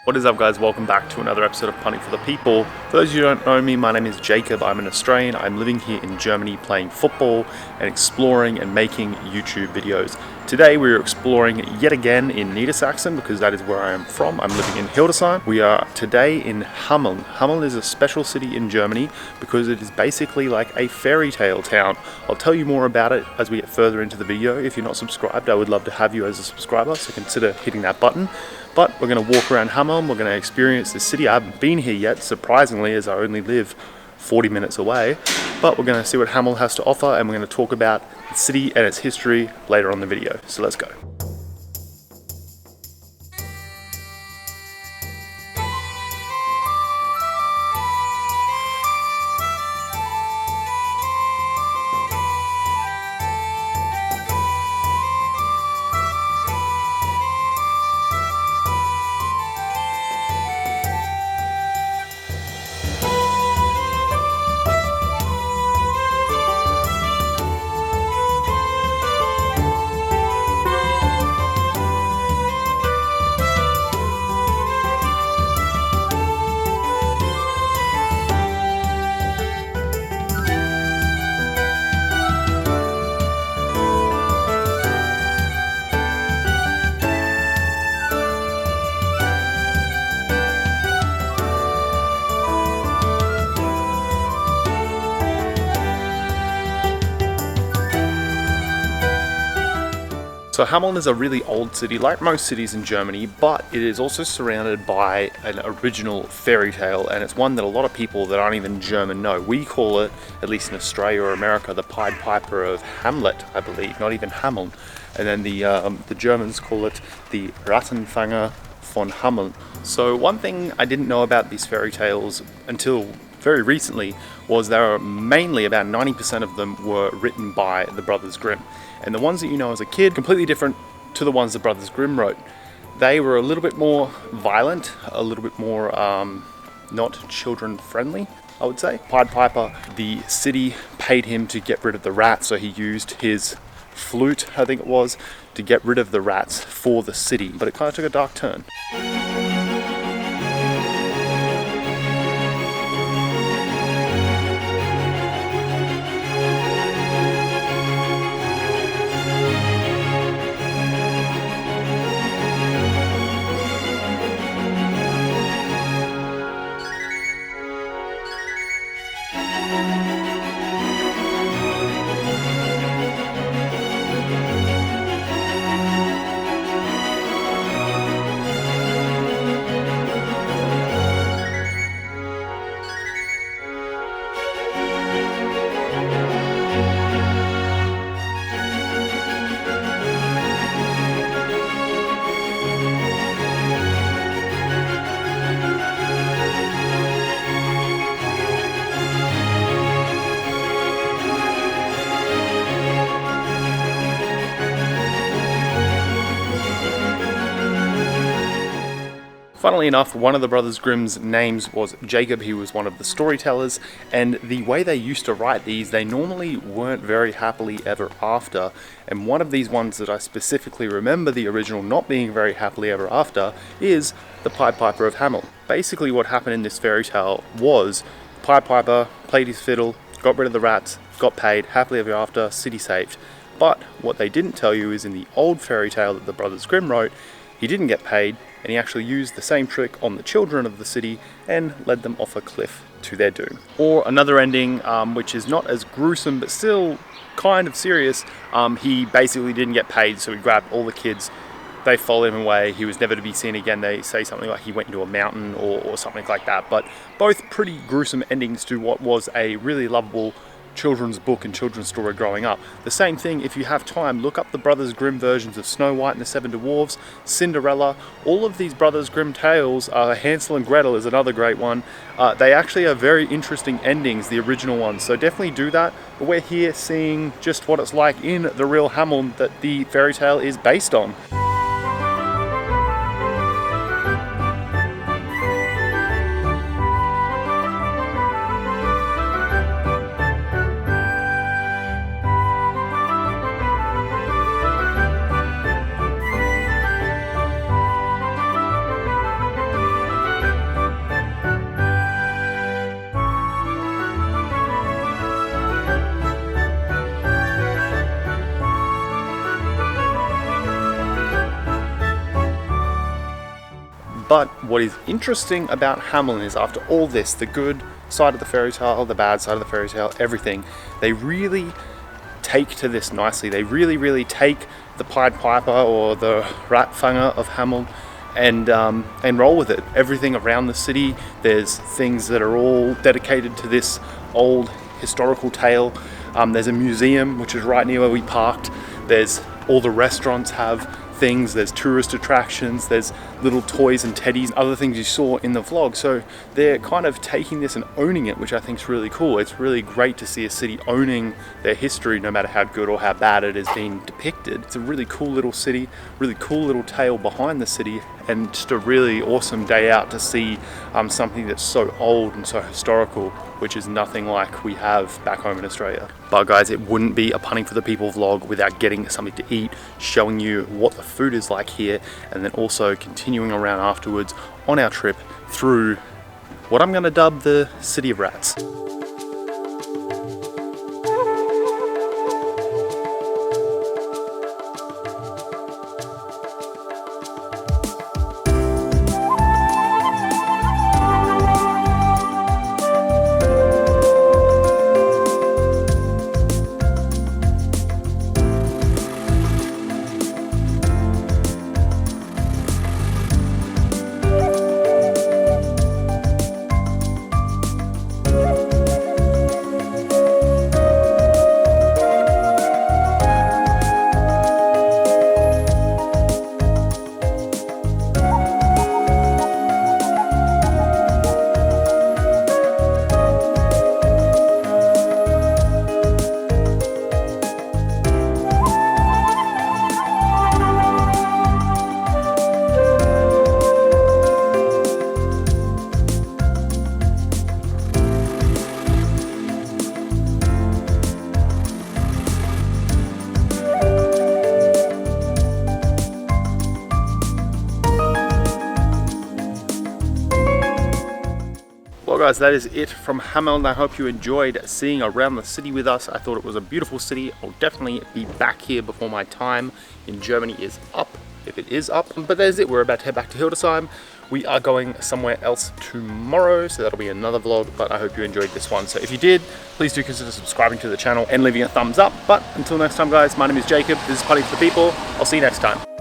What is up, guys? Welcome back to another episode of Punting for the People. For those of you who don't know me, my name is Jacob. I'm an Australian. I'm living here in Germany playing football and exploring and making YouTube videos. Today we're exploring yet again in Niedersachsen because that is where I am from. I'm living in Hildesheim. We are today in Hameln. Hameln is a special city in Germany because it is basically like a fairy tale town. I'll tell you more about it as we get further into the video. If you're not subscribed, I would love to have you as a subscriber, so consider hitting that button. But we're going to walk around Hameln, we're going to experience this city. I haven't been here yet, surprisingly, as I only live 40 minutes away. But we're going to see what Hameln has to offer, and we're going to talk about the city and its history later on in the video. So let's go. So Hameln is a really old city, like most cities in Germany, but it is also surrounded by an original fairy tale, and it's one that a lot of people that aren't even German know. We call it, at least in Australia or America, the Pied Piper of Hamlet, I believe, not even Hameln. And then the Germans call it the Rattenfanger von Hameln. So one thing I didn't know about these fairy tales until very recently was there are mainly about 90% of them were written by the Brothers Grimm. And the ones that you know as a kid, completely different to the ones the Brothers Grimm wrote. They were a little bit more violent, a little bit more not children friendly, I would say. Pied Piper, the city paid him to get rid of the rats, so he used his flute, I think it was, to get rid of the rats for the city. But it kind of took a dark turn. Funnily enough, one of the Brothers Grimm's names was Jacob. He was one of the storytellers, and the way they used to write these, they normally weren't very happily ever after. And one of these ones that I specifically remember the original not being very happily ever after is the Pied Piper of Hameln. Basically what happened in this fairy tale was Pied Piper played his fiddle, got rid of the rats, got paid, happily ever after, city saved. But what they didn't tell you is in the old fairy tale that the Brothers Grimm wrote, he didn't get paid, and he actually used the same trick on the children of the city and led them off a cliff to their doom. Or another ending, which is not as gruesome but still kind of serious, he basically didn't get paid, so he grabbed all the kids, they followed him away, he was never to be seen again. They say something like he went into a mountain or something like that, but both pretty gruesome endings to what was a really lovable children's book and children's story growing up. The same thing, if you have time, look up the Brothers Grimm versions of Snow White and the Seven Dwarfs, Cinderella. All of these Brothers Grimm tales, Hansel and Gretel is another great one. They actually are very interesting endings, the original ones, so definitely do that. But we're here seeing just what it's like in the real Hameln that the fairy tale is based on. But what is interesting about Hameln is after all this, the good side of the fairy tale, the bad side of the fairy tale, everything, they really take to this nicely. They really take the Pied Piper or the Rattenfanger of Hameln and roll with it. Everything around the city, there's things that are all dedicated to this old historical tale. There's a museum which is right near where we parked. There's all the restaurants have things, there's tourist attractions, there's little toys and teddies, other things you saw in the vlog. So they're kind of taking this and owning it, which I think is really cool. It's really great to see a city owning their history, no matter how good or how bad it is being depicted. It's a really cool little city, really cool little tale behind the city, and just a really awesome day out to see something that's so old and so historical, which is nothing like we have back home in Australia. But guys, it wouldn't be a Punting for the People vlog without getting something to eat, showing you what the food is like here, and then also continuing around afterwards on our trip through what I'm going to dub the City of Rats. Well guys, that is it from Hameln. I hope you enjoyed seeing around the city with us. I thought it was a beautiful city. I'll definitely be back here before my time in Germany is up, if it is up. But there's it, we're about to head back to Hildesheim. We are going somewhere else tomorrow, so that'll be another vlog, but I hope you enjoyed this one. So if you did, please do consider subscribing to the channel and leaving a thumbs up. But until next time guys, my name is Jacob, this is Punting for the People. I'll see you next time.